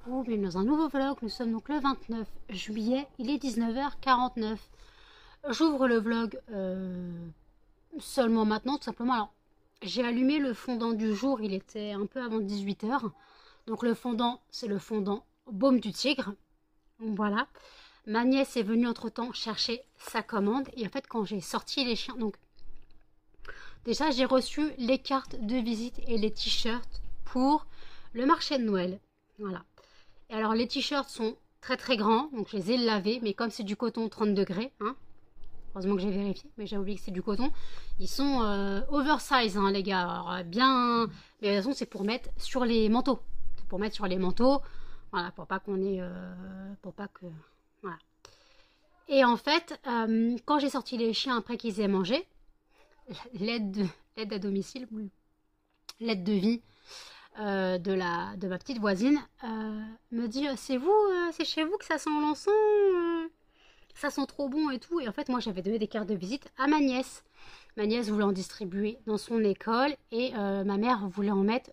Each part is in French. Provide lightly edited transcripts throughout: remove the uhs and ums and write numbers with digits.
coucou, bienvenue dans un nouveau vlog. Nous sommes donc le 29 juillet, il est 19h49. J'ouvre le vlog seulement maintenant, tout simplement. Alors, j'ai allumé le fondant du jour, il était un peu avant 18h. Donc le fondant, c'est le fondant Baume du Tigre. Voilà. Ma nièce est venue entre-temps chercher sa commande. Et en fait, quand j'ai sorti les chiens, donc déjà j'ai reçu les cartes de visite et les t-shirts pour le marché de Noël. Voilà. Et alors les t-shirts sont très très grands, donc je les ai lavés, mais comme c'est du coton 30 degrés, hein, heureusement que j'ai vérifié, mais j'ai oublié que c'est du coton, ils sont oversize, hein, les gars. Alors, bien, mais de toute façon c'est pour mettre sur les manteaux, c'est pour mettre sur les manteaux, voilà, pour pas qu'on ait, pour pas que, voilà. Et en fait, quand j'ai sorti les chiens après qu'ils aient mangé, l'aide à domicile, l'aide de vie de ma petite voisine me dit c'est vous, c'est chez vous que ça sent l'encens, ça sent trop bon et tout. Et en fait, moi j'avais donné des cartes de visite à ma nièce. Ma nièce voulait en distribuer dans son école et ma mère voulait en mettre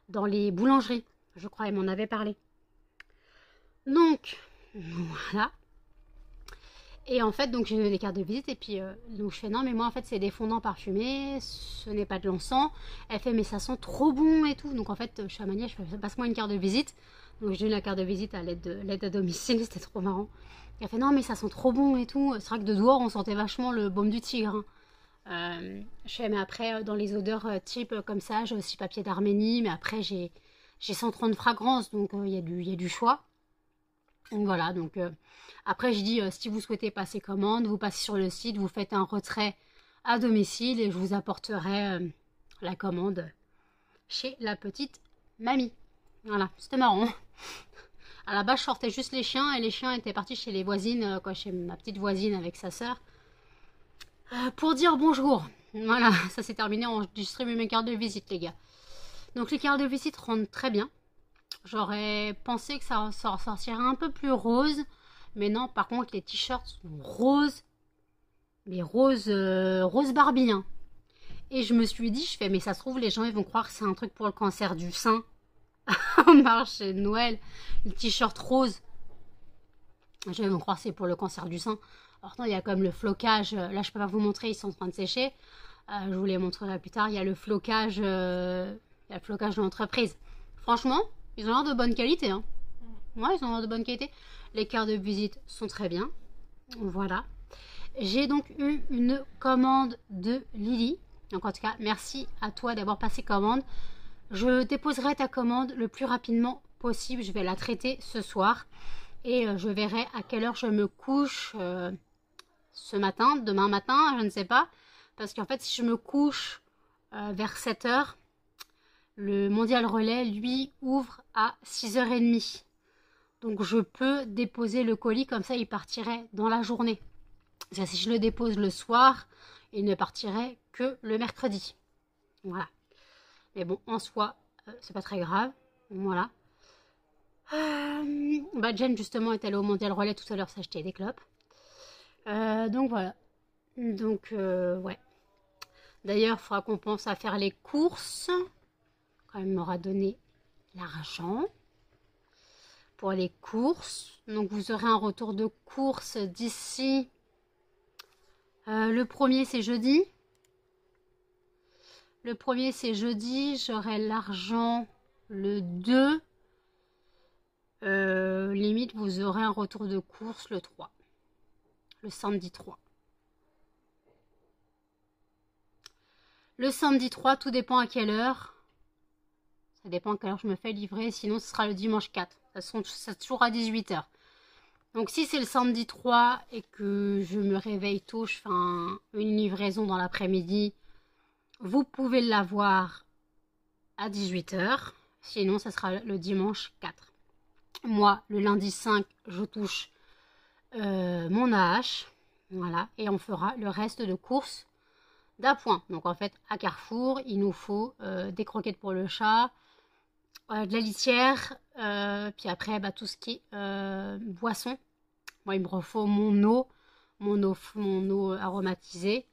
dans les boulangeries. Je crois, elle m'en avait parlé. Donc, voilà. Et en fait, donc j'ai donné des cartes de visite et puis donc je fais non mais moi en fait c'est des fondants parfumés, ce n'est pas de l'encens. Elle fait mais ça sent trop bon et tout. Donc en fait je suis à ma nièce, je fais passe-moi une carte de visite. Donc je donne la carte de visite à l'aide à domicile, c'était trop marrant. Elle fait non mais ça sent trop bon et tout. C'est vrai que de dehors on sentait vachement le baume du tigre. Je fais mais après dans les odeurs type comme ça j'ai aussi papier d'Arménie, mais après j'ai 130 fragrances donc il y a du choix. Donc voilà, donc après je dis si vous souhaitez passer commande, vous passez sur le site, vous faites un retrait à domicile et je vous apporterai la commande chez la petite mamie. Voilà, c'était marrant. À la base je sortais juste les chiens et les chiens étaient partis chez les voisines, chez ma petite voisine avec sa sœur, pour dire bonjour. Voilà, ça s'est terminé, on distribue mes cartes de visite les gars. Donc les cartes de visite rendent très bien. J'aurais pensé que ça ressortirait un peu plus rose. Mais non, par contre, les t-shirts sont roses. Mais rose Barbie. Hein. Et je me suis dit, je fais, mais ça se trouve, les gens ils vont croire que c'est un truc pour le cancer du sein. Au marché de Noël. Le t-shirt rose. Les gens ils vont croire que c'est pour le cancer du sein. Alors, non, il y a comme le flocage. Là, je peux pas vous montrer, ils sont en train de sécher. Je vous les montrerai plus tard. Il y a le flocage, de l'entreprise. Franchement, ils ont l'air de bonne qualité. Hein. Ouais, ils ont l'air de bonne qualité. Les cartes de visite sont très bien. Voilà. J'ai donc eu une commande de Lily. Donc en tout cas, merci à toi d'avoir passé commande. Je déposerai ta commande le plus rapidement possible. Je vais la traiter ce soir. Et je verrai à quelle heure je me couche ce matin, demain matin, je ne sais pas. Parce qu'en fait, si je me couche vers 7h, le Mondial Relais, lui, ouvre à 6h30. Donc je peux déposer le colis, comme ça il partirait dans la journée. Ça, si je le dépose le soir, il ne partirait que le mercredi. Voilà. Mais bon, en soi, c'est pas très grave. Voilà. Jen, justement, est allée au Mondial Relais tout à l'heure s'acheter des clopes. Donc voilà. Donc, ouais. D'ailleurs, il faudra qu'on pense à faire les courses. Quand elle m'aura donné l'argent pour les courses. Donc vous aurez un retour de course d'ici. Le premier c'est jeudi. Le premier c'est jeudi. J'aurai l'argent le 2. Limite vous aurez un retour de course le 3. Le samedi 3. Le samedi 3, tout dépend à quelle heure. Ça dépend à quelle heure je me fais livrer. Sinon ce sera le dimanche 4. Ça toujours à 18h. Donc si c'est le samedi 3 et que je me réveille tôt, je fais une livraison dans l'après-midi, vous pouvez l'avoir à 18h. Sinon, ça sera le dimanche 4. Moi, le lundi 5, je touche mon AH. Voilà. Et on fera le reste de courses d'appoint. Donc en fait, à Carrefour, il nous faut des croquettes pour le chat, de la litière, puis après tout ce qui est boisson. Moi, il me faut mon eau aromatisée.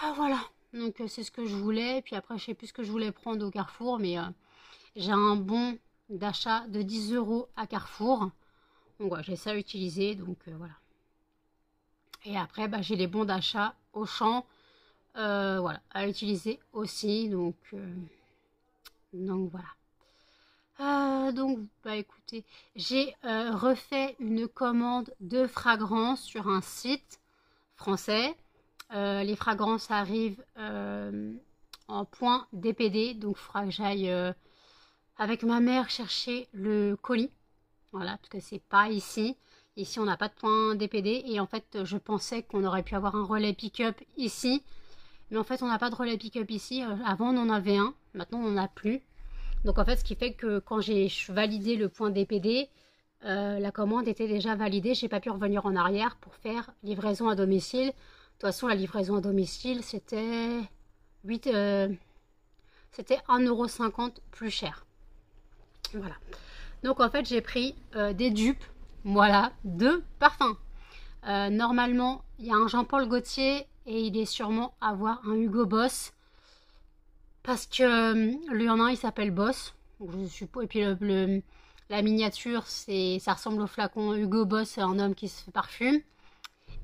Ah, voilà, donc c'est ce que je voulais. Puis après, je sais plus ce que je voulais prendre au Carrefour, mais j'ai un bon d'achat de 10 € à Carrefour. Donc voilà, j'ai ça à utiliser, donc voilà. Et après, bah, j'ai les bons d'achat Auchan, voilà, à utiliser aussi, donc voilà. Donc, bah écoutez, j'ai refait une commande de fragrances sur un site français. Les fragrances arrivent en point DPD, donc il faudra que j'aille avec ma mère chercher le colis. Voilà, parce que c'est pas ici. Ici, on n'a pas de point DPD. Et en fait, je pensais qu'on aurait pu avoir un relais pick-up ici. Mais en fait, on n'a pas de relais pick-up ici. Avant, on en avait un. Maintenant, on n'en a plus. Donc, en fait, ce qui fait que quand j'ai validé le point DPD, la commande était déjà validée. J'ai pas pu revenir en arrière pour faire livraison à domicile. De toute façon, la livraison à domicile, c'était 1,50 € plus cher. Voilà. Donc en fait j'ai pris des dupes, voilà, de parfums. Normalement il y a un Jean-Paul Gaultier et il est sûrement à avoir un Hugo Boss. Parce que lui en a un il s'appelle Boss. Donc, je suppose, et puis la miniature ça ressemble au flacon Hugo Boss, c'est un homme qui se parfume.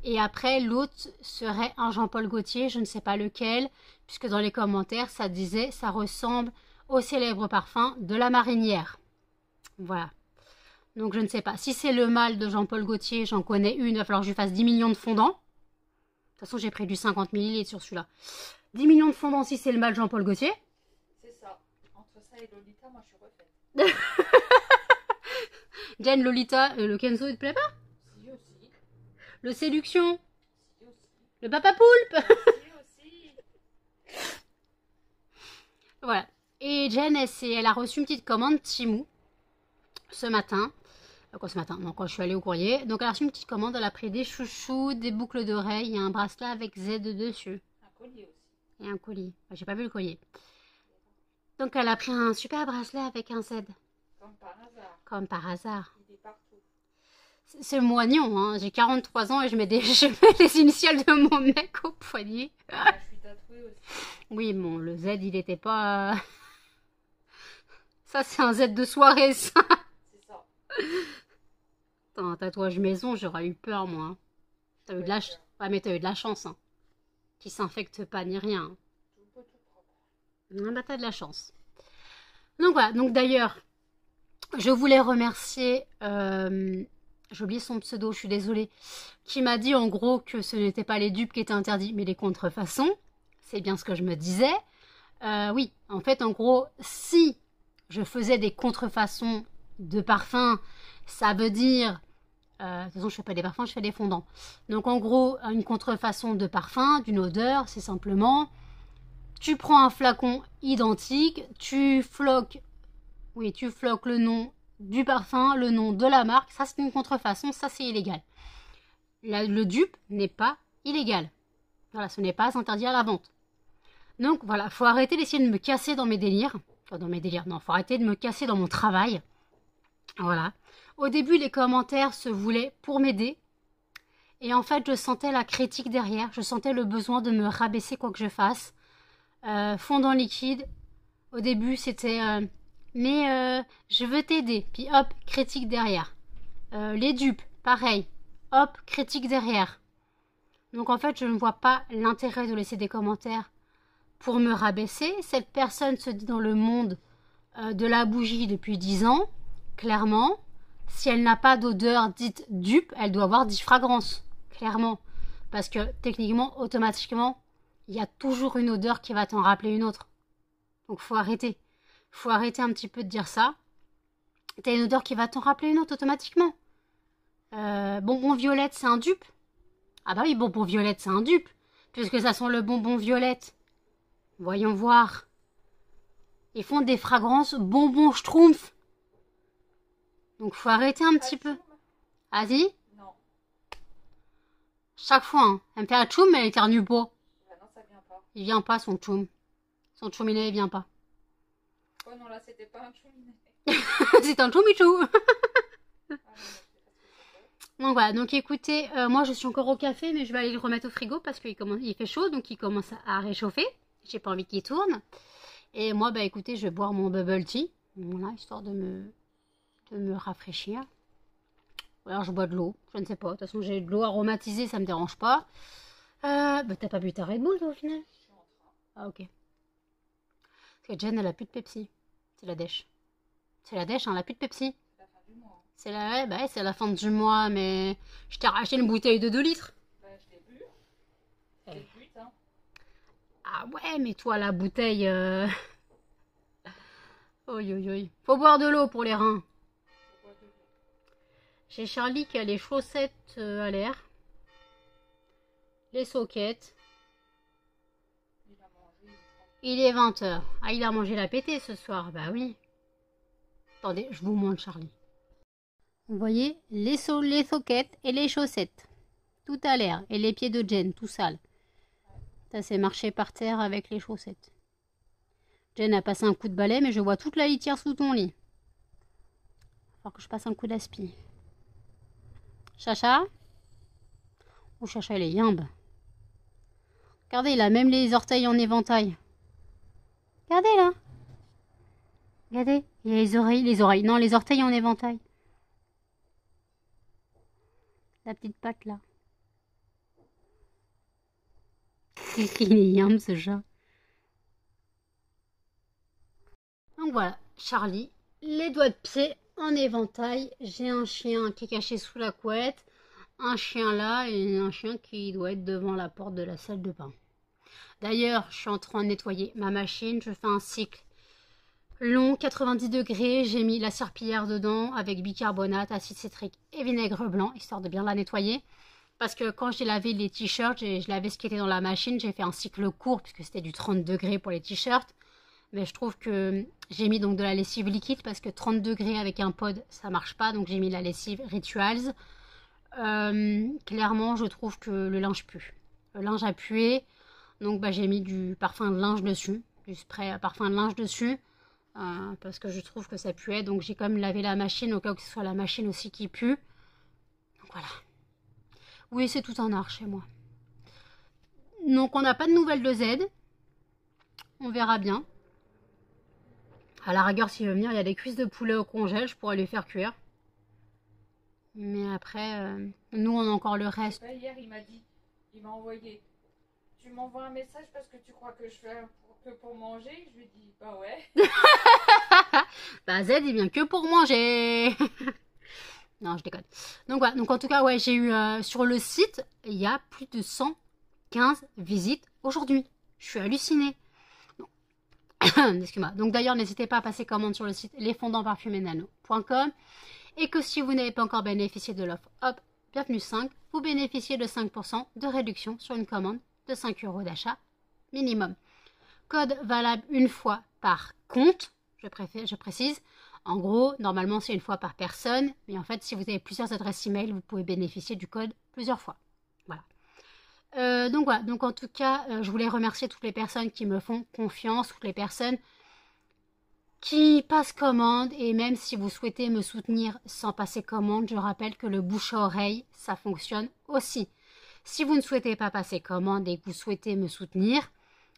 Et après l'autre serait un Jean-Paul Gaultier, je ne sais pas lequel, puisque dans les commentaires ça disait ça ressemble au célèbre parfum de la marinière. Voilà. Donc je ne sais pas. Si c'est le mâle de Jean-Paul Gaultier, j'en connais une. Il va falloir que je lui fasse 10 millions de fondants. De toute façon, j'ai pris du 50 ml sur celui-là. 10 millions de fondants si c'est le mâle Jean-Paul Gaultier. C'est ça. Entre ça et Lolita, moi je suis refaite. Jen, Lolita, le Kenzo, il te plaît pas? Si aussi. Le Séduction? Si aussi. Le Papa Poulpe? Si aussi. Voilà. Et Jen, elle a reçu une petite commande Temu ce matin. Quoi ce matin? Non, quand je suis allée au courrier. Donc elle a reçu une petite commande, elle a pris des chouchous, des boucles d'oreilles et un bracelet avec Z dessus. Un collier aussi. Et un collier. J'ai pas vu le collier. Donc elle a pris un super bracelet avec un Z. Comme par hasard. Comme par hasard. Il est partout. C'est moignon, hein. J'ai 43 ans et je mets les initiales de mon mec au poignet. Ah, je suis tatouée aussi. Oui, bon, le Z, il était pas... Ça, c'est un Z de soirée, ça. C'est ça. Un tatouage maison, j'aurais eu peur, moi. Hein. T'as eu de la ouais, mais t'as eu de la chance, hein. Qui s'infecte pas ni rien. Hein. Tout beau, tout propre. Ah bah, t'as de la chance. Donc voilà, donc d'ailleurs, je voulais remercier... j'ai oublié son pseudo, je suis désolée. Qui m'a dit en gros que ce n'était pas les dupes qui étaient interdits, mais les contrefaçons. C'est bien ce que je me disais. Oui, en fait, en gros, si je faisais des contrefaçons de parfums, ça veut dire... de toute façon, je fais pas des parfums, je fais des fondants. Donc, en gros, une contrefaçon de parfum, d'une odeur, c'est simplement... Tu prends un flacon identique, tu floques le nom du parfum, le nom de la marque. Ça, c'est une contrefaçon, ça, c'est illégal. Le dupe n'est pas illégal. Voilà, ce n'est pas interdit à la vente. Donc, voilà, faut arrêter d'essayer de me casser dans mes délires. Enfin, dans mes délires, non, faut arrêter de me casser dans mon travail. Voilà. Au début, les commentaires se voulaient pour m'aider. Et en fait, je sentais la critique derrière. Je sentais le besoin de me rabaisser quoi que je fasse. Fondant liquide. Au début, c'était... mais je veux t'aider. Puis hop, critique derrière. Les dupes, pareil. Hop, critique derrière. Donc en fait, je ne vois pas l'intérêt de laisser des commentaires pour me rabaisser. Cette personne se dit dans le monde de la bougie depuis 10 ans. Clairement, si elle n'a pas d'odeur dite dupe, elle doit avoir 10 fragrances. Clairement. Parce que techniquement, automatiquement, il y a toujours une odeur qui va t'en rappeler une autre. Donc faut arrêter. Faut arrêter un petit peu de dire ça. T'as une odeur qui va t'en rappeler une autre automatiquement. Bonbon violette, c'est un dupe. Ah bah oui, bonbon violette, c'est un dupe. Puisque ça sent le bonbon violette. Voyons voir. Ils font des fragrances bonbon schtroumpf. Donc faut arrêter un petit peu. Vas-y. Non. Chaque fois, hein. Elle me fait un tchoum, mais elle éternue pas. Bah non, ça vient pas. Il vient pas, son tchoum. Son tchouminet, il vient pas. Oh non, là, c'était pas un chouminet. C'est un tchoumichou. Ah, non, Donc voilà, donc écoutez, moi je suis encore au café, mais je vais aller le remettre au frigo parce qu'il fait chaud, donc il commence à réchauffer. J'ai pas envie qu'il tourne. Et moi, bah écoutez, je vais boire mon bubble tea. Voilà, histoire de me de me rafraîchir. Ou alors je bois de l'eau, je ne sais pas. De toute façon, j'ai de l'eau aromatisée, ça me dérange pas. Bah, t'as pas bu ta Red Bull, toi, au final? Ah, ok. Parce que Jen, elle a plus de Pepsi. C'est la dèche. C'est la dèche, hein, elle a plus de Pepsi. C'est la, ouais, bah, c'est la fin du mois, mais je t'ai racheté une bouteille de 2 litres. Bah, je l'ai bu. Je l'ai bu, hein. Ah ouais, mais toi, la bouteille... Oi, oi, oi. Faut boire de l'eau pour les reins. J'ai Charlie qui a les chaussettes à l'air. Les soquettes. Il est 20h. Ah, il a mangé la pétée ce soir. Bah oui. Attendez, je vous montre Charlie. Vous voyez, les soquettes et les chaussettes. Tout à l'air. Et les pieds de Jen, tout sale. Ça s'est marché par terre avec les chaussettes. Jen a passé un coup de balai, mais je vois toute la litière sous ton lit. Il va falloir que je passe un coup d'aspi. Chacha? Oh, Chacha, il est yimbe. Regardez, il a même les orteils en éventail. Regardez, là. Regardez, il y a les oreilles. Non, les orteils en éventail. La petite patte, là. Il est yimbe, ce chat. Donc voilà, Charlie, les doigts de pied en éventail. J'ai un chien qui est caché sous la couette, un chien là et un chien qui doit être devant la porte de la salle de bain. D'ailleurs, je suis en train de nettoyer ma machine. Je fais un cycle long, 90 degrés. J'ai mis la serpillière dedans avec bicarbonate, acide citrique et vinaigre blanc, histoire de bien la nettoyer. Parce que quand j'ai lavé les t-shirts, je lavais ce qui était dans la machine. J'ai fait un cycle court puisque c'était du 30 degrés pour les t-shirts. Mais je trouve que j'ai mis donc de la lessive liquide parce que 30 degrés avec un pod, ça marche pas. Donc j'ai mis la lessive Rituals. Clairement, je trouve que le linge pue. Le linge a pué. Donc bah, j'ai mis du parfum de linge dessus. Du spray à parfum de linge dessus. Parce que je trouve que ça puait. Donc j'ai quand même lavé la machine au cas où ce soit la machine aussi qui pue. Donc voilà. Oui, c'est tout un art chez moi. Donc on n'a pas de nouvelles de Z. On verra bien. À la rigueur, s'il veut venir, il y a des cuisses de poulet au congèle, je pourrais lui faire cuire. Mais après, nous, on a encore le reste. Hier, il m'a envoyé. Tu m'envoies un message parce que tu crois que je fais que pour manger? Je lui dis, bah ouais. Bah Z, il vient que pour manger. Non, je déconne. Donc voilà, donc en tout cas, ouais, j'ai eu sur le site, il y a plus de 115 visites aujourd'hui. Je suis hallucinée. Excuse-moi. Donc d'ailleurs, n'hésitez pas à passer commande sur le site lesfondantparfuménano.com et que si vous n'avez pas encore bénéficié de l'offre, hop, bienvenue 5, vous bénéficiez de 5% de réduction sur une commande de 5 € d'achat minimum. Code valable une fois par compte, je précise. En gros, normalement, c'est une fois par personne, mais en fait, si vous avez plusieurs adresses email, vous pouvez bénéficier du code plusieurs fois. Voilà. Donc voilà, donc en tout cas, je voulais remercier toutes les personnes qui me font confiance, toutes les personnes qui passent commande, et même si vous souhaitez me soutenir sans passer commande, je rappelle que le bouche à oreille, ça fonctionne aussi. Si vous ne souhaitez pas passer commande et que vous souhaitez me soutenir,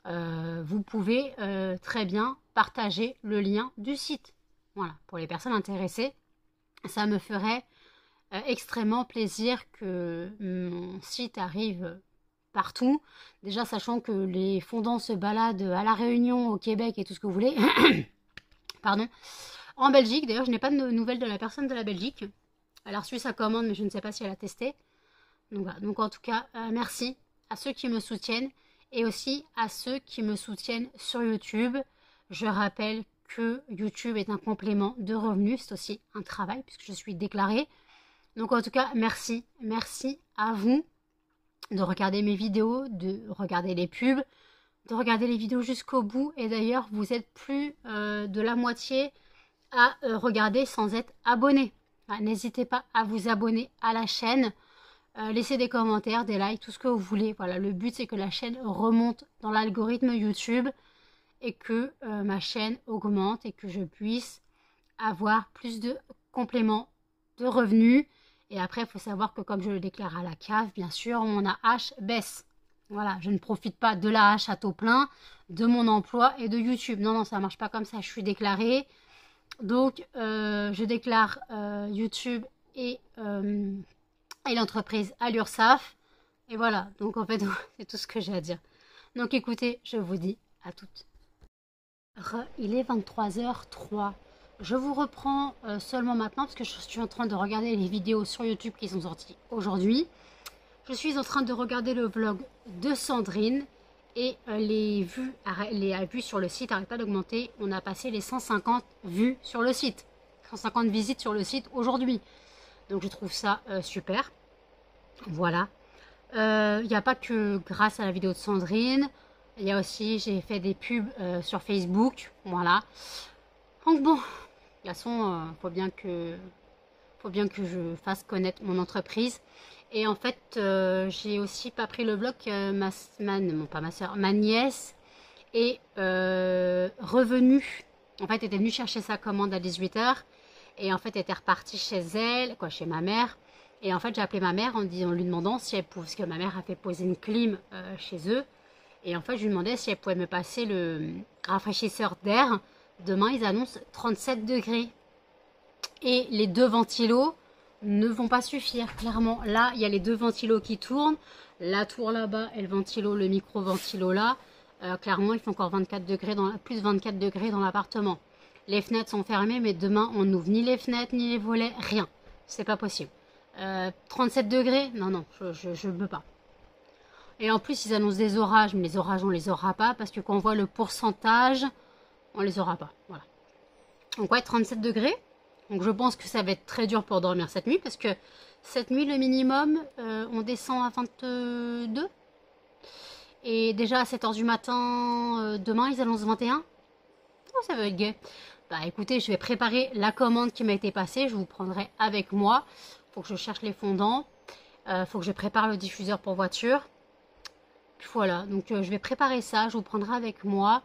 vous pouvez très bien partager le lien du site. Voilà, pour les personnes intéressées, ça me ferait extrêmement plaisir que mon site arrive partout. Déjà, sachant que les fondants se baladent à La Réunion, au Québec et tout ce que vous voulez. Pardon. En Belgique, d'ailleurs, je n'ai pas de nouvelles de la personne de la Belgique. Elle a reçu sa commande, mais je ne sais pas si elle a testé. Donc voilà. Donc en tout cas, merci à ceux qui me soutiennent et aussi à ceux qui me soutiennent sur YouTube. Je rappelle que YouTube est un complément de revenus. C'est aussi un travail puisque je suis déclarée. Donc en tout cas, merci. Merci à vous de regarder mes vidéos, de regarder les pubs, de regarder les vidéos jusqu'au bout. Et d'ailleurs, vous êtes plus de la moitié à regarder sans être abonné. N'hésitez pas à vous abonner à la chaîne. Laissez des commentaires, des likes, tout ce que vous voulez. Voilà, le but c'est que la chaîne remonte dans l'algorithme YouTube et que ma chaîne augmente et que je puisse avoir plus de compléments de revenus. Et après, il faut savoir que comme je le déclare à la CAF, bien sûr, mon AH baisse. Voilà, je ne profite pas de l'AH à taux plein, de mon emploi et de YouTube. Non, non, ça ne marche pas comme ça. Je suis déclarée. Donc, je déclare YouTube et l'entreprise à l'URSSAF. Et voilà, donc en fait, c'est tout ce que j'ai à dire. Donc écoutez, je vous dis à toutes. Il est 23h03. Je vous reprends seulement maintenant parce que je suis en train de regarder les vidéos sur YouTube qui sont sorties aujourd'hui. Je suis en train de regarder le vlog de Sandrine et les vues sur le site n'arrêtent pas d'augmenter. On a passé les 150 vues sur le site, 150 visites sur le site aujourd'hui. Donc je trouve ça super. Voilà. Il n'y a pas que grâce à la vidéo de Sandrine. Il y a aussi, j'ai fait des pubs sur Facebook. Voilà. Donc bon, de toute façon, faut bien que je fasse connaître mon entreprise. Et en fait, j'ai aussi pas pris le vlog ma nièce est revenue. En fait, elle était venue chercher sa commande à 18h. Et en fait, elle était repartie chez elle, chez ma mère. Et en fait, j'ai appelé ma mère en lui demandant si elle pouvait, parce que ma mère a fait poser une clim chez eux. Et en fait, je lui demandais si elle pouvait me passer le rafraîchisseur d'air. Demain, ils annoncent 37 degrés. Et les deux ventilos ne vont pas suffire, clairement. Là, il y a les deux ventilos qui tournent. La tour là-bas et le micro-ventilo là. Clairement, il fait encore 24 degrés plus 24 degrés dans l'appartement. Les fenêtres sont fermées, mais demain, on n'ouvre ni les fenêtres, ni les volets, rien. C'est pas possible. 37 degrés, non, je ne peux pas. Et en plus, ils annoncent des orages, mais les orages, on les aura pas, parce que quand on voit le pourcentage, on les aura pas. Voilà. Donc ouais, 37 degrés. Donc je pense que ça va être très dur pour dormir cette nuit, parce que cette nuit, le minimum, on descend à 22. Et déjà à 7h du matin, demain, ils annoncent 21. Oh, ça va être gai. Bah écoutez, je vais préparer la commande qui m'a été passée, je vous prendrai avec moi. Faut que je cherche les fondants, faut que je prépare le diffuseur pour voiture. Puis voilà, donc je vais préparer ça, je vous prendrai avec moi.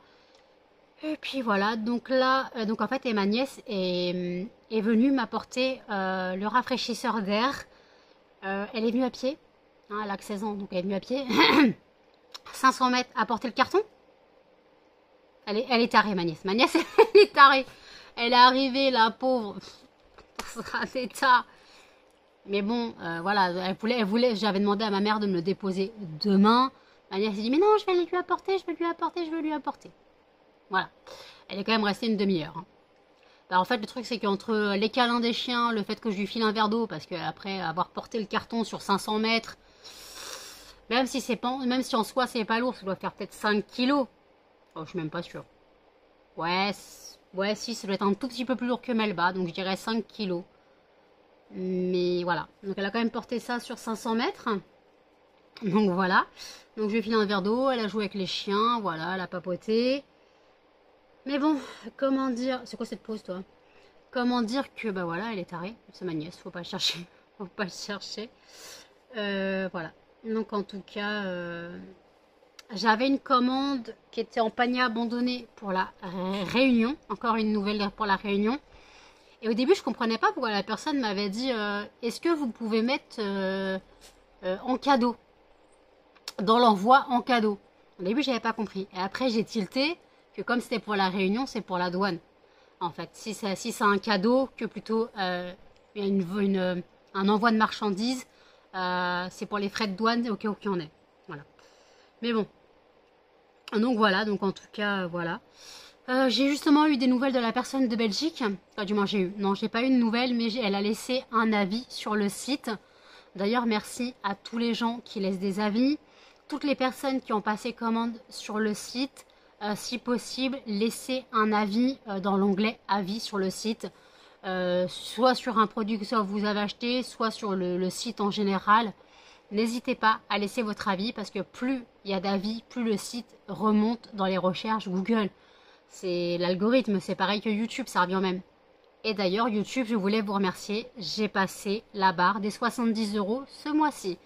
Et puis voilà, donc là, donc en fait, ma nièce est venue m'apporter le rafraîchisseur d'air. Elle est venue à pied, hein, elle a que 16 ans, donc elle est venue à pied. 500 mètres à porter le carton. Elle est tarée, ma nièce. Ma nièce, elle est tarée. Elle est arrivée, la pauvre, dans un état. Mais bon, voilà, elle voulait, j'avais demandé à ma mère de me le déposer demain. Ma nièce s'est dit, mais non, je vais lui apporter, je vais lui apporter. Voilà. Elle est quand même restée une demi-heure. Hein. Bah, en fait, le truc, c'est qu'entre les câlins des chiens, le fait que je lui file un verre d'eau, parce qu'après avoir porté le carton sur 500 mètres, même si en soi, c'est pas lourd, ça doit faire peut-être 5 kilos. Oh, je suis même pas sûre. Ouais, si, ça doit être un tout petit peu plus lourd que Melba, donc je dirais 5 kilos. Mais voilà, donc elle a quand même porté ça sur 500 mètres. Donc voilà, donc je lui ai filé un verre d'eau, elle a joué avec les chiens, voilà, elle a papoté. Mais bon, comment dire, c'est quoi cette pause toi? Comment dire que, bah voilà, elle est tarée, c'est ma nièce, faut pas le chercher, faut pas le chercher. Voilà, donc en tout cas, j'avais une commande qui était en panier abandonné pour la Réunion, encore une nouvelle pour la Réunion. Et au début, je comprenais pas pourquoi la personne m'avait dit est-ce que vous pouvez mettre en cadeau, dans l'envoi en cadeau. Au début, j'avais pas compris. Et après, j'ai tilté que comme c'était pour la Réunion, c'est pour la douane. En fait, si c'est un cadeau, que plutôt un envoi de marchandises, c'est pour les frais de douane au cas où qu'il y en ait. Voilà. Mais bon. Donc voilà, donc en tout cas, voilà. J'ai justement eu des nouvelles de la personne de Belgique. Enfin, du moins, j'ai pas eu de nouvelles, mais elle a laissé un avis sur le site. D'ailleurs, merci à tous les gens qui laissent des avis. Toutes les personnes qui ont passé commande sur le site, si possible, laissez un avis dans l'onglet avis sur le site. Soit sur un produit que vous avez acheté, soit sur le site en général. N'hésitez pas à laisser votre avis parce que plus il y a d'avis, plus le site remonte dans les recherches Google. C'est l'algorithme, c'est pareil que YouTube, ça revient même. Et d'ailleurs, YouTube, je voulais vous remercier. J'ai passé la barre des 70 € ce mois-ci.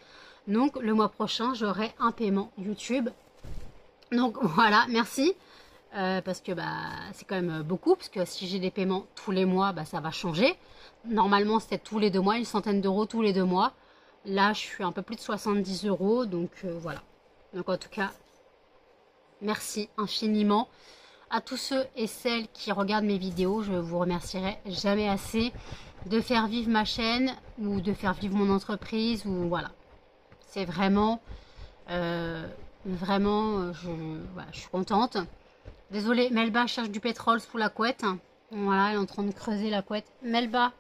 Donc, le mois prochain, j'aurai un paiement YouTube. Donc, voilà, merci. Parce que c'est quand même beaucoup. Parce que si j'ai des paiements tous les mois, ça va changer. Normalement, c'était tous les 2 mois, une centaine d'euros tous les 2 mois. Là, je suis un peu plus de 70 €. Donc, voilà. Donc, en tout cas, merci infiniment. À tous ceux et celles qui regardent mes vidéos, je vous remercierai jamais assez de faire vivre ma chaîne ou de faire vivre mon entreprise. Ou voilà. C'est vraiment, voilà, je suis contente. Désolée, Melba cherche du pétrole sous la couette. Voilà, elle est en train de creuser la couette. Melba,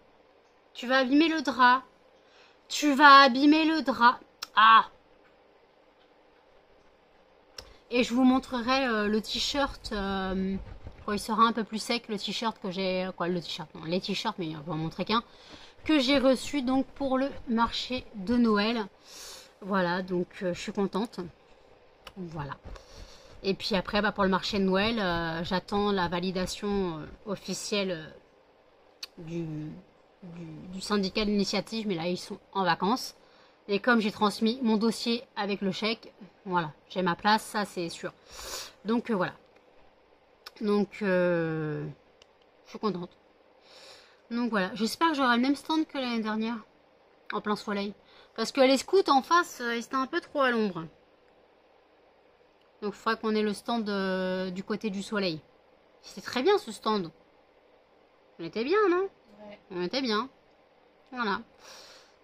tu vas abîmer le drap. Tu vas abîmer le drap. Ah! Et je vous montrerai le t-shirt quand il sera un peu plus sec, le t-shirt que j'ai... Quoi, le t-shirt, non, les t-shirts, mais on va en montrer qu'un. Que j'ai reçu donc pour le marché de Noël. Voilà, donc je suis contente. Voilà. Et puis après, bah, pour le marché de Noël, j'attends la validation officielle du syndicat d'initiative, mais là, ils sont en vacances. Et comme j'ai transmis mon dossier avec le chèque, voilà, j'ai ma place, ça c'est sûr. Donc voilà. Donc, je suis contente. Donc voilà, j'espère que j'aurai le même stand que l'année dernière, en plein soleil. Parce que les scouts en face, ils étaient un peu trop à l'ombre. Donc il faudrait qu'on ait le stand du côté du soleil. C'était très bien ce stand. On était bien, non? Ouais. On était bien. Voilà.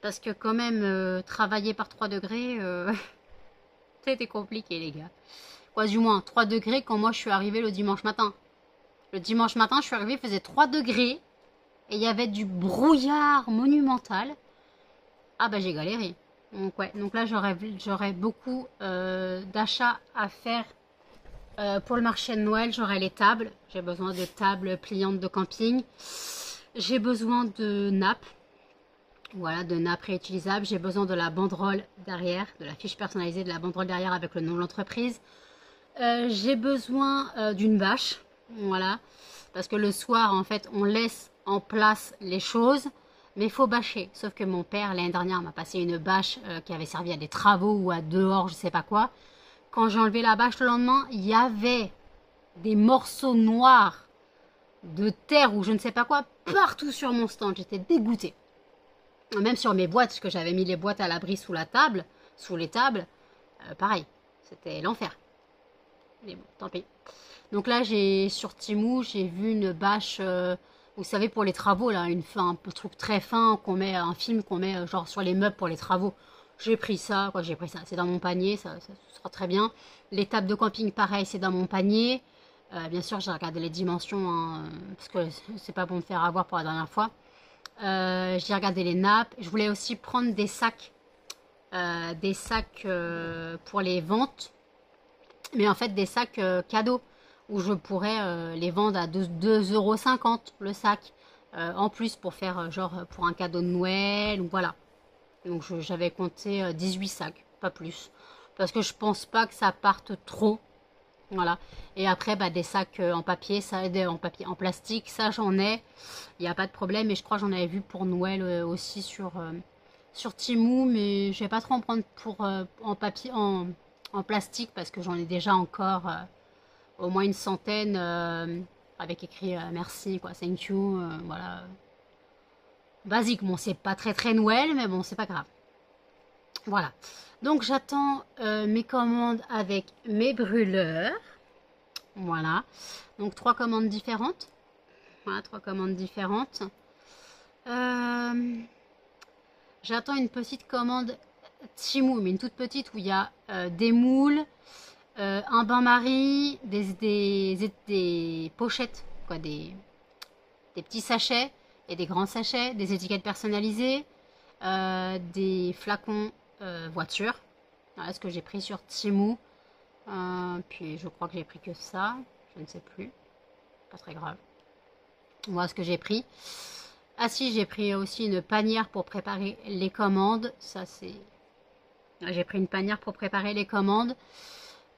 Parce que quand même, travailler par 3 degrés, c'était compliqué les gars. Quoi du moins, 3 degrés quand moi je suis arrivée le dimanche matin. Le dimanche matin, je suis arrivée, il faisait 3 degrés. Et il y avait du brouillard monumental. Ah bah j'ai galéré. Donc ouais, donc là j'aurais beaucoup d'achats à faire pour le marché de Noël. J'aurai les tables. J'ai besoin de tables pliantes de camping. J'ai besoin de nappes. Voilà, de nappes réutilisables. J'ai besoin de la banderole derrière, de la fiche personnalisée de la banderole derrière avec le nom de l'entreprise. J'ai besoin d'une bâche. Voilà. Parce que le soir, en fait, on laisse en place les choses. Mais il faut bâcher. Sauf que mon père, l'année dernière, m'a passé une bâche qui avait servi à des travaux ou à dehors, je sais pas quoi. Quand j'ai enlevé la bâche le lendemain, il y avait des morceaux noirs de terre ou je ne sais pas quoi partout sur mon stand. J'étais dégoûtée. Même sur mes boîtes, parce que j'avais mis les boîtes à l'abri sous la table, sous les tables, pareil, c'était l'enfer. Mais bon, tant pis. Donc là, sur Temu, j'ai vu une bâche, vous savez, pour les travaux, là, un truc très fin, un film qu'on met genre sur les meubles pour les travaux. J'ai pris ça, c'est dans mon panier, ça sera très bien. Les tables de camping, pareil, c'est dans mon panier. Bien sûr, j'ai regardé les dimensions, hein, parce que c'est pas bon de faire avoir pour la dernière fois. J'ai regardé les nappes. Je voulais aussi prendre des sacs pour les ventes, mais en fait des sacs cadeaux où je pourrais les vendre à 2,50 € le sac en plus pour faire genre pour un cadeau de Noël ou voilà. Donc j'avais compté 18 sacs, pas plus, parce que je pense pas que ça parte trop. Voilà. Et après, bah, des sacs en papier, en plastique, ça j'en ai. Il n'y a pas de problème. Et je crois que j'en avais vu pour Noël aussi sur Temu, mais je vais pas trop en prendre pour en papier, en plastique, parce que j'en ai déjà encore au moins une centaine avec écrit merci, quoi, thank you, voilà. Basique, bon, c'est pas très très Noël, mais bon, c'est pas grave. Voilà. Donc j'attends mes commandes avec mes brûleurs. Voilà. Donc 3 commandes différentes. Voilà, 3 commandes différentes. J'attends une petite commande Temu, mais une toute petite où il y a des moules, un bain-marie, des pochettes, quoi, des petits sachets et des grands sachets, des étiquettes personnalisées, des flacons voiture. Voilà ce que j'ai pris sur Temu. Puis je crois que j'ai pris que ça. Je ne sais plus. Pas très grave. Voilà ce que j'ai pris. Ah si, j'ai pris aussi une panière pour préparer les commandes. Ça c'est... J'ai pris une panière pour préparer les commandes.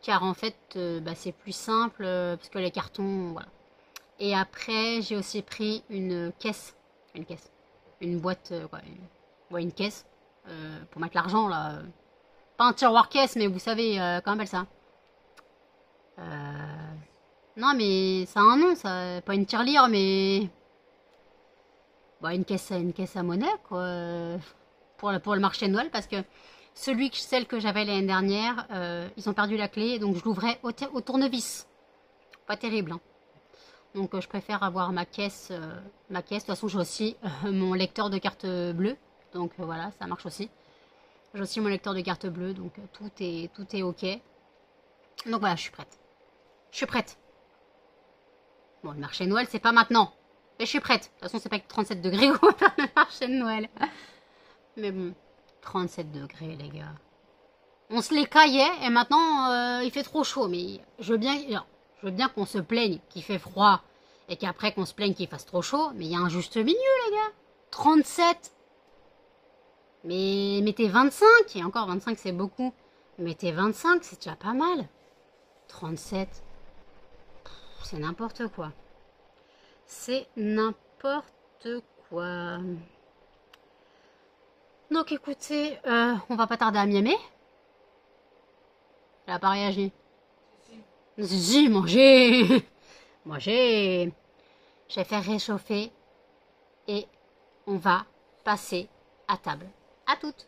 Car en fait, bah, c'est plus simple parce que les cartons... Voilà. Et après, j'ai aussi pris une caisse. Une boîte... une caisse. Pour mettre l'argent là. Pas un tiroir caisse, mais vous savez, comment on appelle ça? Non, mais ça a un nom, ça. Pas une tirelire, mais... Bah, une caisse à monnaie, quoi. Pour le marché de Noël, parce que celle que j'avais l'année dernière, ils ont perdu la clé, donc je l'ouvrais au tournevis. Pas terrible, hein. Donc je préfère avoir ma caisse. De toute façon, j'ai aussi mon lecteur de carte bleue. Donc voilà, ça marche aussi. J'ai aussi mon lecteur de carte bleue, donc tout est ok. Donc voilà, je suis prête. Je suis prête. Bon, le marché de Noël, c'est pas maintenant. Mais je suis prête. De toute façon, c'est pas que 37 degrés qu'on va faire le marché de Noël. Mais bon, 37 degrés, les gars. On se les caillait et maintenant, il fait trop chaud. Mais je veux bien qu'on se plaigne qu'il fait froid et qu'après qu'on se plaigne qu'il fasse trop chaud. Mais il y a un juste milieu, les gars. 37. Mais mettez 25. Et encore, 25, c'est beaucoup. Mettez 25, c'est déjà pas mal. 37. C'est n'importe quoi. C'est n'importe quoi. Donc écoutez, on va pas tarder à Miami. Elle a pas réagi. Si, manger. Manger. Je vais faire réchauffer. Et on va passer à table. À toutes.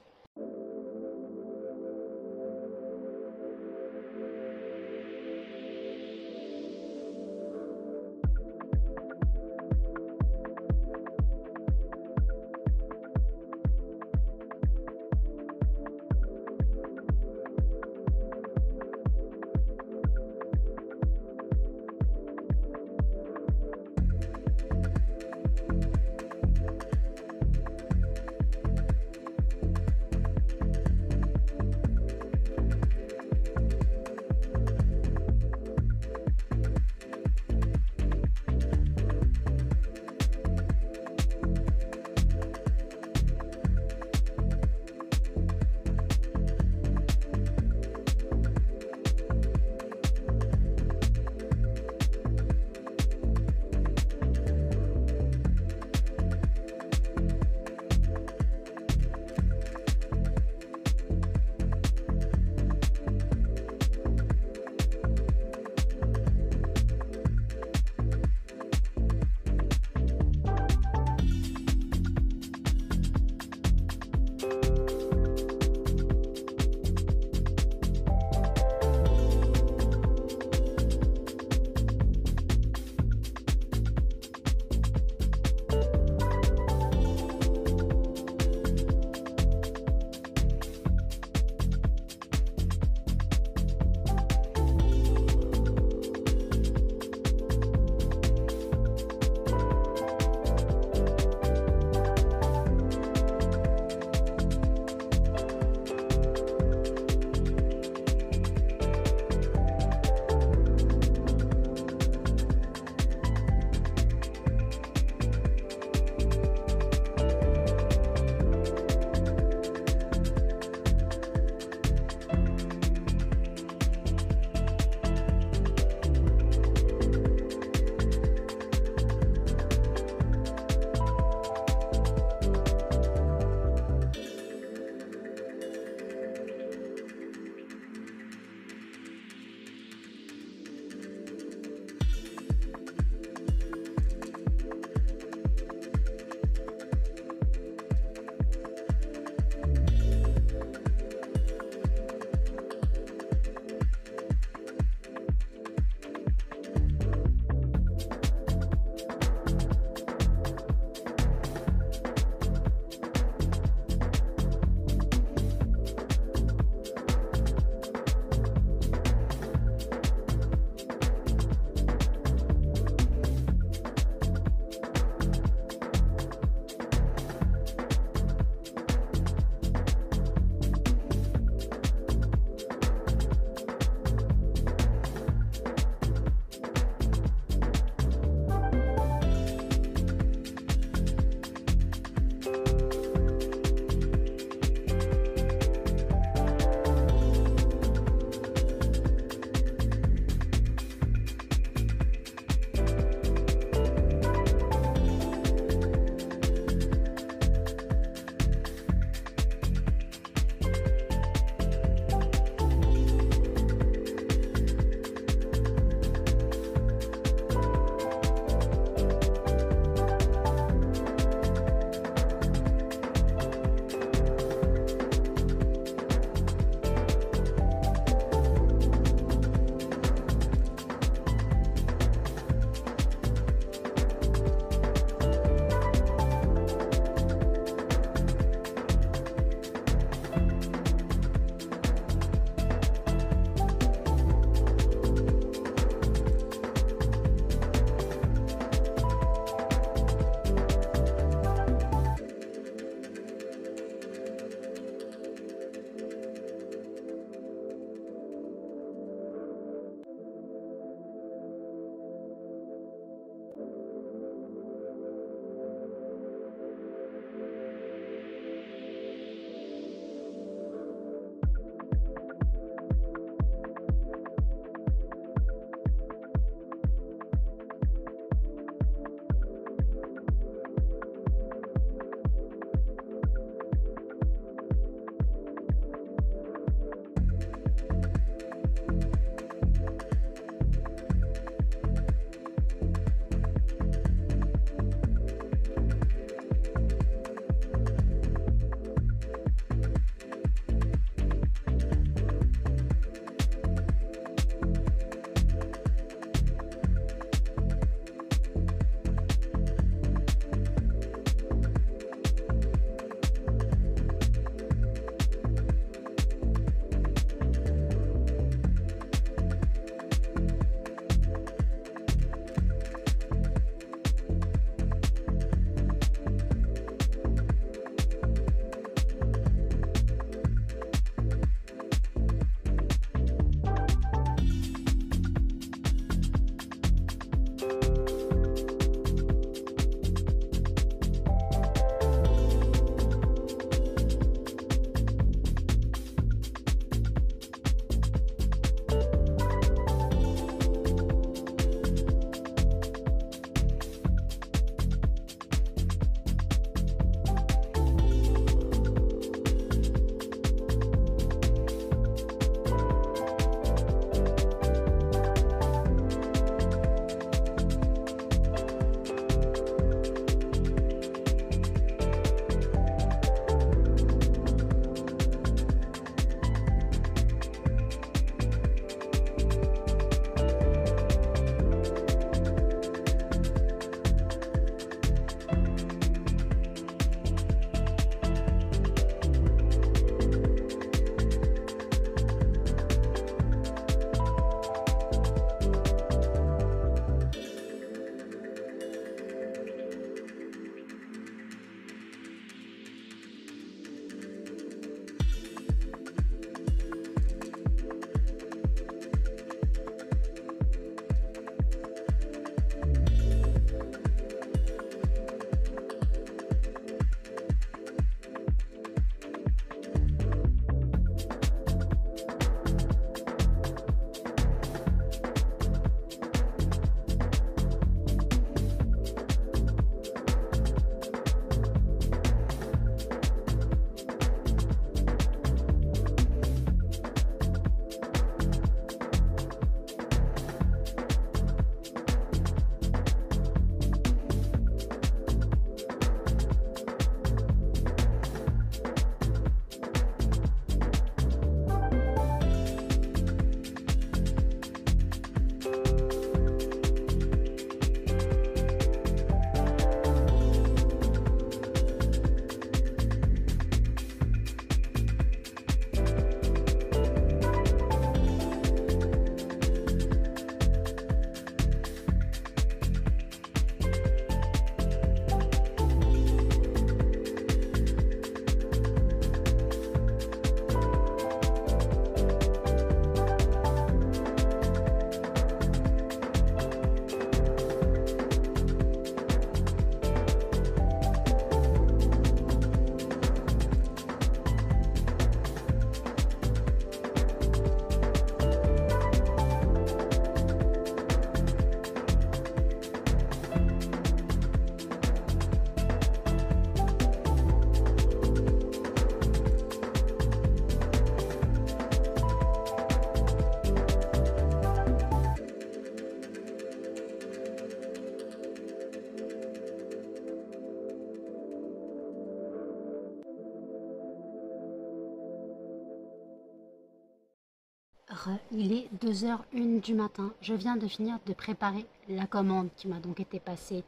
Il est 2h01 du matin. Je viens de finir de préparer la commande qui m'a donc été passée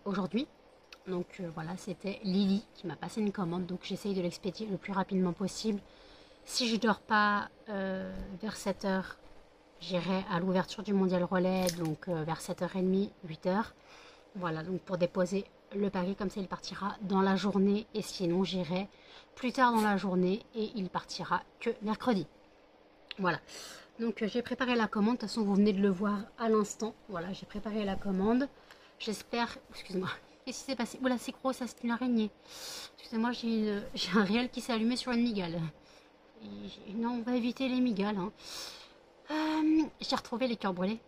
aujourd'hui. Donc voilà, c'était Lily qui m'a passé une commande. Donc j'essaye de l'expédier le plus rapidement possible. Si je dors pas vers 7h, j'irai à l'ouverture du mondial relais, donc vers 7h30, 8h. Voilà, donc pour déposer le paquet, comme ça il partira dans la journée. Et sinon j'irai plus tard dans la journée et il partira que mercredi. Voilà. Donc j'ai préparé la commande. De toute façon, vous venez de le voir à l'instant. Voilà, j'ai préparé la commande. J'espère... Excusez-moi. Qu'est-ce qui s'est passé? Oula, c'est gros, ça c'est une araignée. Excusez-moi, j'ai un réel qui s'est allumé sur une migale. Non, on va éviter les migales. Hein. J'ai retrouvé les cœurs brûlés.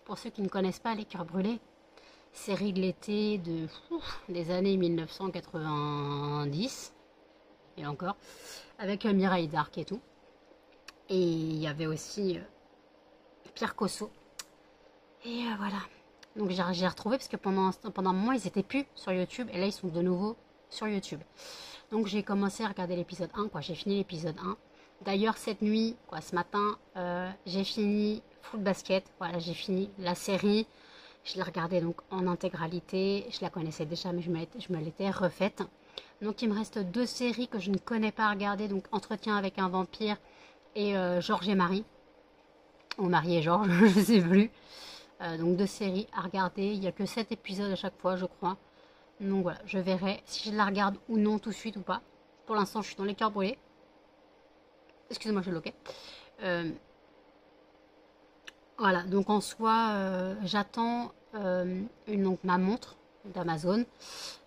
Pour ceux qui ne connaissent pas les cœurs brûlés, série de l'été des années 1990. Et encore. Avec Mireille Darc et tout. Et il y avait aussi Pierre Cosso. Et voilà. Donc j'ai retrouvé parce que pendant un moment ils étaient plus sur YouTube et là ils sont de nouveau sur YouTube. Donc j'ai commencé à regarder l'épisode 1, quoi. J'ai fini l'épisode 1. D'ailleurs cette nuit, quoi, ce matin, j'ai fini Foot Basket. Voilà, j'ai fini la série. Je l'ai regardée donc en intégralité. Je la connaissais déjà mais je me l'étais refaite. Donc il me reste 2 séries que je ne connais pas à regarder. Donc Entretien avec un vampire et Georges et Marie. Ou Marie et Georges, je ne sais plus. Donc 2 séries à regarder. Il n'y a que 7 épisodes à chaque fois, je crois. Donc voilà, je verrai si je la regarde ou non tout de suite ou pas. Pour l'instant, je suis dans les cœurs brûlés. Excusez-moi, je bloquais. Voilà, donc en soi, j'attends donc ma montre d'Amazon. Il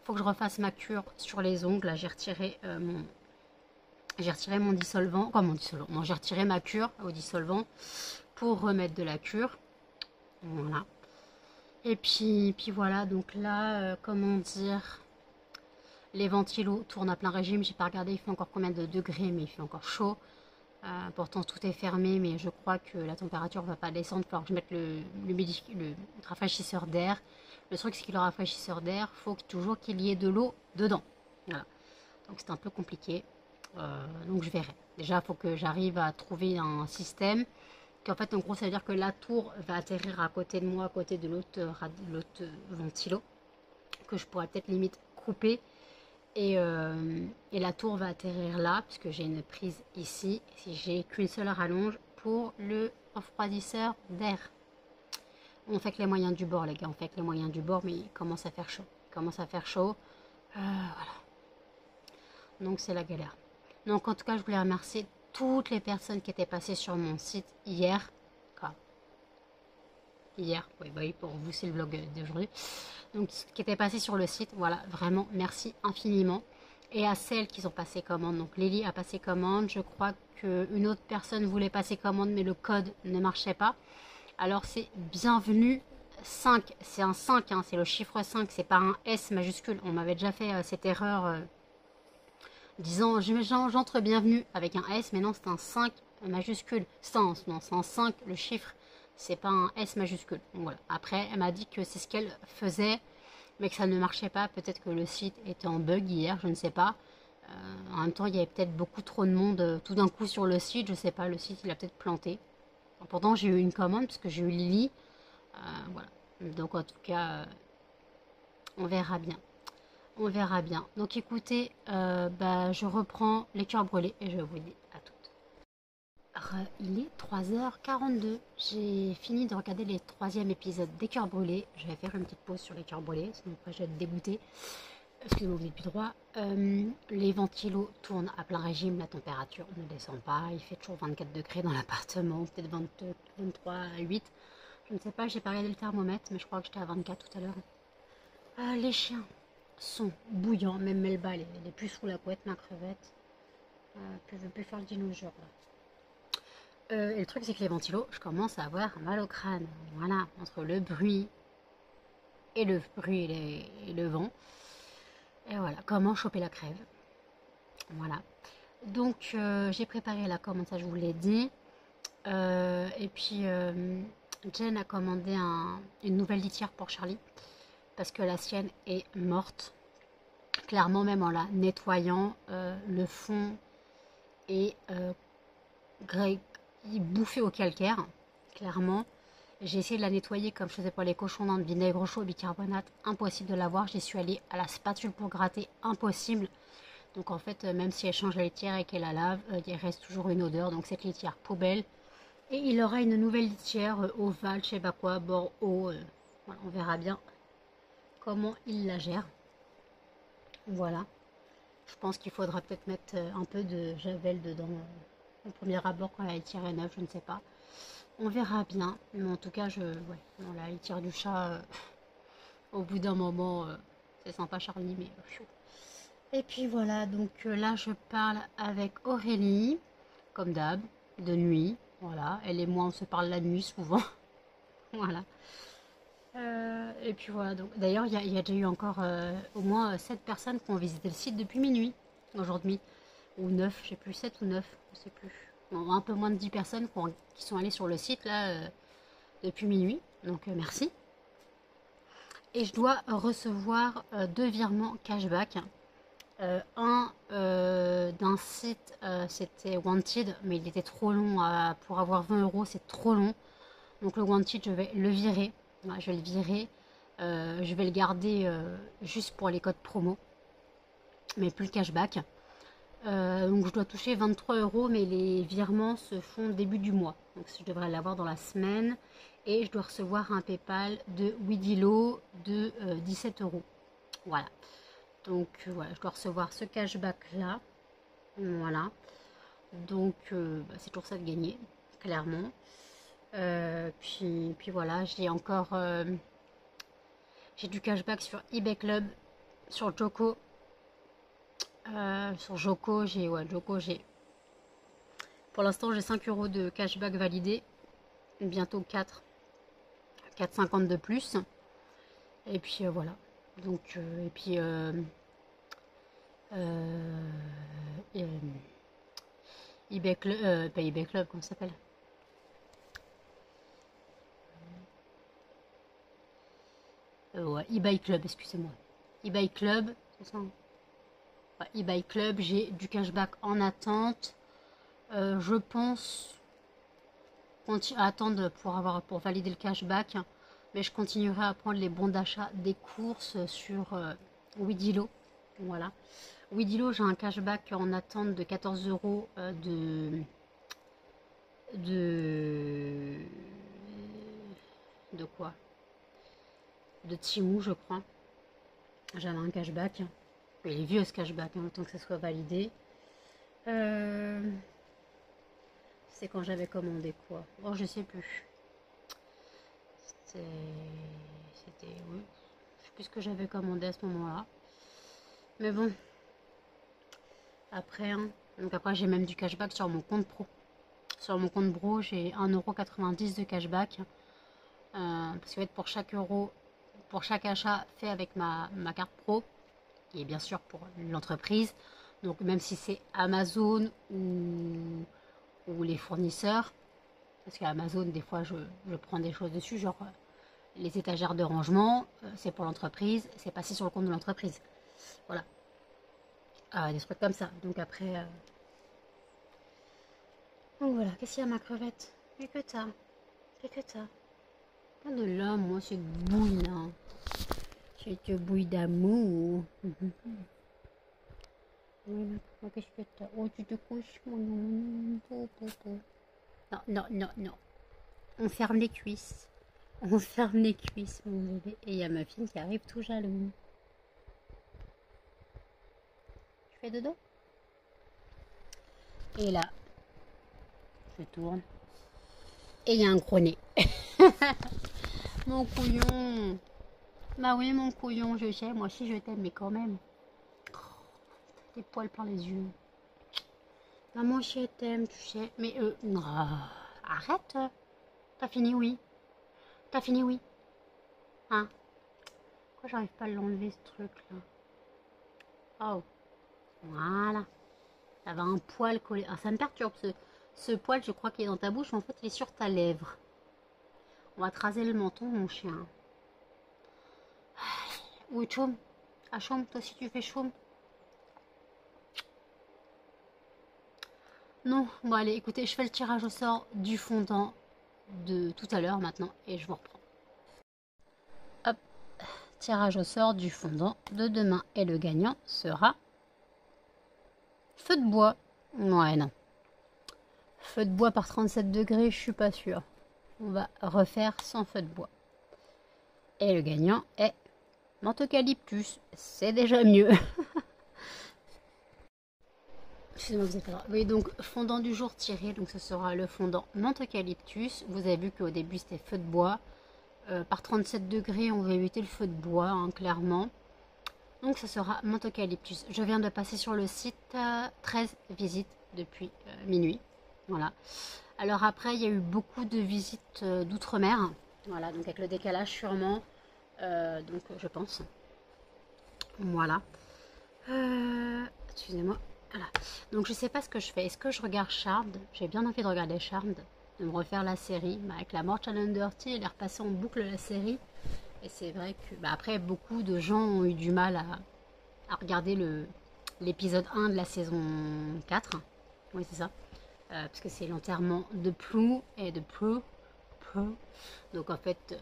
faut que je refasse ma cure sur les ongles. Là, j'ai retiré mon dissolvant. Quoi, mon dissolvant? Non, j'ai retiré ma cure au dissolvant pour remettre de la cure. Voilà. Et puis voilà, donc là, comment dire, les ventilos tournent à plein régime. J'ai pas regardé, il fait encore combien de degrés, mais il fait encore chaud. Pourtant, tout est fermé, mais je crois que la température va pas descendre. Il va falloir que je mette le rafraîchisseur d'air. Le truc, c'est que le rafraîchisseur d'air, il faut toujours qu'il y ait de l'eau dedans. Voilà. Donc c'est un peu compliqué. Donc je verrai. Déjà, il faut que j'arrive à trouver un système. En fait, en gros, ça veut dire que la tour va atterrir à côté de moi, à côté de l'autre ventilo, que je pourrais peut-être limite couper. Et la tour va atterrir là, puisque j'ai une prise ici. Si j'ai qu'une seule rallonge pour le refroidisseur d'air. On fait que les moyens du bord, les gars. On fait que les moyens du bord, mais il commence à faire chaud. Il commence à faire chaud. Voilà. Donc c'est la galère. Donc en tout cas, je voulais remercier toutes les personnes qui étaient passées sur mon site hier. Quoi. Hier, oui, pour vous c'est le vlog d'aujourd'hui. Donc qui étaient passées sur le site, voilà, vraiment merci infiniment. Et à celles qui ont passé commande, donc Lily a passé commande, je crois qu'une autre personne voulait passer commande mais le code ne marchait pas. Alors c'est bienvenue 5, c'est un 5, hein, c'est le chiffre 5, c'est pas un S majuscule. On m'avait déjà fait cette erreur disant j'entre bienvenue avec un S, mais non c'est un 5 majuscule. Non, c'est un 5 le chiffre, c'est pas un S majuscule. Donc voilà. Après elle m'a dit que c'est ce qu'elle faisait, mais que ça ne marchait pas. Peut-être que le site était en bug hier, je ne sais pas. En même temps il y avait peut-être beaucoup trop de monde tout d'un coup sur le site, je sais pas, le site il a peut-être planté. Pourtant j'ai eu une commande parce que j'ai eu Lily. Voilà. Donc en tout cas, on verra bien. On verra bien. Donc écoutez, je reprends les cœurs brûlés et je vous dis à toutes. Alors, il est 3h42. J'ai fini de regarder les 3e épisodes des cœurs brûlés. Je vais faire une petite pause sur les cœurs brûlés, sinon après je vais être dégoûtée. Excusez-moi, vous n'êtes plus droit. Les ventilos tournent à plein régime, la température ne descend pas. Il fait toujours 24 degrés dans l'appartement, peut-être 23,8. Je ne sais pas, j'ai pas regardé le thermomètre, mais je crois que j'étais à 24 tout à l'heure. Les chiens sont bouillants, même Melba, elle est plus sous la couette, ma crevette. Elle ne veut plus faire le dinosaure là. Et le truc, c'est que les ventilos, je commence à avoir mal au crâne. Voilà, entre le bruit et le vent. Et voilà, comment choper la crève. Voilà. Donc, j'ai préparé la commande, ça je vous l'ai dit. Et puis, Jen a commandé une nouvelle litière pour Charlie. Parce que la sienne est morte. Clairement, même en la nettoyant, le fond est bouffé au calcaire. Clairement. J'ai essayé de la nettoyer comme je faisais pour les cochons dans le vinaigre chaud, bicarbonate. Impossible de l'avoir. J'y suis allée à la spatule pour gratter. Impossible. Donc en fait, même si elle change la litière et qu'elle la lave, il reste toujours une odeur. Donc cette litière poubelle. Et il aura une nouvelle litière ovale, je sais pas quoi, bord haut. Voilà, on verra bien comment il la gère. Voilà. Je pense qu'il faudra peut-être mettre un peu de javel dedans au premier abord quand elle est tirée neuve, je ne sais pas. On verra bien, mais en tout cas, ouais, non, là, il tire du chat. Au bout d'un moment, c'est sympa Charlie, mais chaud. Et puis voilà, donc là, je parle avec Aurélie, comme d'hab, de nuit. Voilà, elle et moi, on se parle la nuit souvent. Voilà. Et puis voilà, donc d'ailleurs, il y a déjà eu encore au moins 7 personnes qui ont visité le site depuis minuit, aujourd'hui. Ou 9, je sais plus, 7 ou 9, je sais plus. Bon, un peu moins de 10 personnes qui sont allées sur le site là depuis minuit, donc merci. Et je dois recevoir 2 virements cashback. Un d'un site, c'était Wanted, mais il était trop long pour avoir 20 euros, c'est trop long. Donc le Wanted, je vais le virer. Ouais, je vais le virer. Je vais le garder juste pour les codes promo, mais plus le cashback. Donc je dois toucher 23 euros, mais les virements se font début du mois. Donc je devrais l'avoir dans la semaine. Et je dois recevoir un PayPal de Widilo de 17 euros. Voilà. Donc voilà, je dois recevoir ce cashback là. Voilà. Donc c'est toujours ça de gagner, clairement. Puis voilà, j'ai encore j'ai du cashback sur eBay Club, sur Joko. Sur Joko, j'ai. Pour l'instant, j'ai 5 euros de cashback validé. Bientôt 4,50 de plus. Et puis voilà. Donc, et puis eBay Club, pas eBay Club, comment ça s'appelle? Ouais, eBay Club, excusez-moi. eBay Club, c'est ça? Ouais, eBay Club, j'ai du cashback en attente. Je pense attendre pour valider le cashback, mais je continuerai à prendre les bons d'achat des courses sur Widilo. Voilà. Widilo, j'ai un cashback en attente de 14 euros de quoi? De Temu, je crois. J'avais un cashback. Il est vieux ce cashback, hein, autant que ça soit validé. C'est quand j'avais commandé quoi? Bon, je sais plus. C'était. Oui. Je sais plus ce que j'avais commandé à ce moment-là. Mais bon. Après, hein. Donc après, j'ai même du cashback sur mon compte pro. Sur mon compte pro, j'ai 1,90 € de cashback. Parce que pour chaque euro, pour chaque achat fait avec ma carte pro, qui est bien sûr pour l'entreprise, donc même si c'est Amazon ou les fournisseurs, parce qu'Amazon, des fois, je prends des choses dessus, genre les étagères de rangement, c'est pour l'entreprise, c'est passé sur le compte de l'entreprise. Voilà. Des trucs comme ça. Donc après... Donc voilà, qu'est-ce qu'il y a ma crevette? Qu'est-ce que t'as? Qu'est-ce que t'as? Pas de là, moi, c'est bouille, là. Cette bouille d'amour. Oui, qu'est-ce que t'as? Oh, tu te couches, mon nom. Non, non, non, non. On ferme les cuisses. On ferme les cuisses, mon bébé. Et il y a ma fille qui arrive tout jaloux. Tu fais dodo? Et là, je tourne. Et il y a un gros nez. Mon couillon. Bah oui, mon couillon, je sais. Moi aussi, je t'aime, mais quand même. Des poils plein les yeux. Maman, je t'aime, tu sais. Mais arrête. T'as fini, oui. T'as fini, oui. Hein? Pourquoi j'arrive pas à l'enlever, ce truc-là? Oh. Voilà. Ça va un poil collé. Ah, ça me perturbe, ce poil, je crois qu'il est dans ta bouche. En fait, il est sur ta lèvre. On va te raser le menton, mon chien. Oui, choum. Ah, choum, toi aussi tu fais choum. Non, bon allez, écoutez, je fais le tirage au sort du fondant de tout à l'heure maintenant et je vous reprends. Hop, tirage au sort du fondant de demain et le gagnant sera feu de bois. Ouais, non. Feu de bois par 37 degrés, je suis pas sûre. On va refaire sans feu de bois. Et le gagnant est menthe eucalyptus. C'est déjà mieux. Excusez-moi, vous êtes là. Oui, donc fondant du jour tiré, donc ce sera le fondant menthe eucalyptus. Vous avez vu qu'au début c'était feu de bois. Par 37 degrés, on va éviter le feu de bois, hein, clairement. Donc ça sera menthe eucalyptus. Je viens de passer sur le site, 13 visites depuis minuit. Voilà. Alors après, il y a eu beaucoup de visites d'outre-mer. Voilà, donc avec le décalage sûrement. Donc je pense. Voilà. Excusez-moi. Voilà. Donc je sais pas ce que je fais. Est-ce que je regarde Charmed? J'ai bien envie de regarder Charmed, de me refaire la série. Bah, avec la mort de Shannon Doherty, elle est repassée en boucle la série. Et c'est vrai que bah, après beaucoup de gens ont eu du mal à regarder l'épisode 1 de la saison 4. Oui c'est ça. Parce que c'est l'enterrement de Prue et de Prue. Donc en fait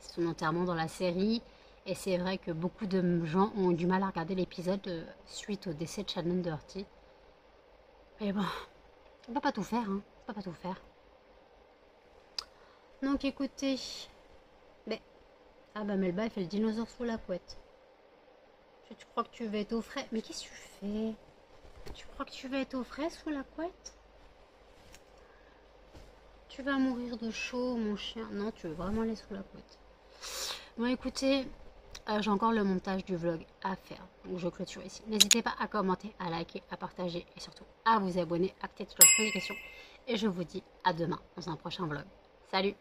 c'est son enterrement dans la série. Et c'est vrai que beaucoup de gens ont eu du mal à regarder l'épisode suite au décès de Shannon Doherty. Mais bon, on peut pas tout faire, hein. On peut pas tout faire. Donc écoutez, mais ah bah Melba elle fait le dinosaure sous la couette. Tu crois que tu vas être au frais? Mais qu'est-ce que tu fais? Tu crois que tu vas être au frais sous la couette? Tu vas mourir de chaud, mon chien. Non, tu veux vraiment aller sous la couette. Bon écoutez, j'ai encore le montage du vlog à faire, donc je clôture ici. N'hésitez pas à commenter, à liker, à partager et surtout à vous abonner, à activer toutes les notifications. Et je vous dis à demain dans un prochain vlog. Salut!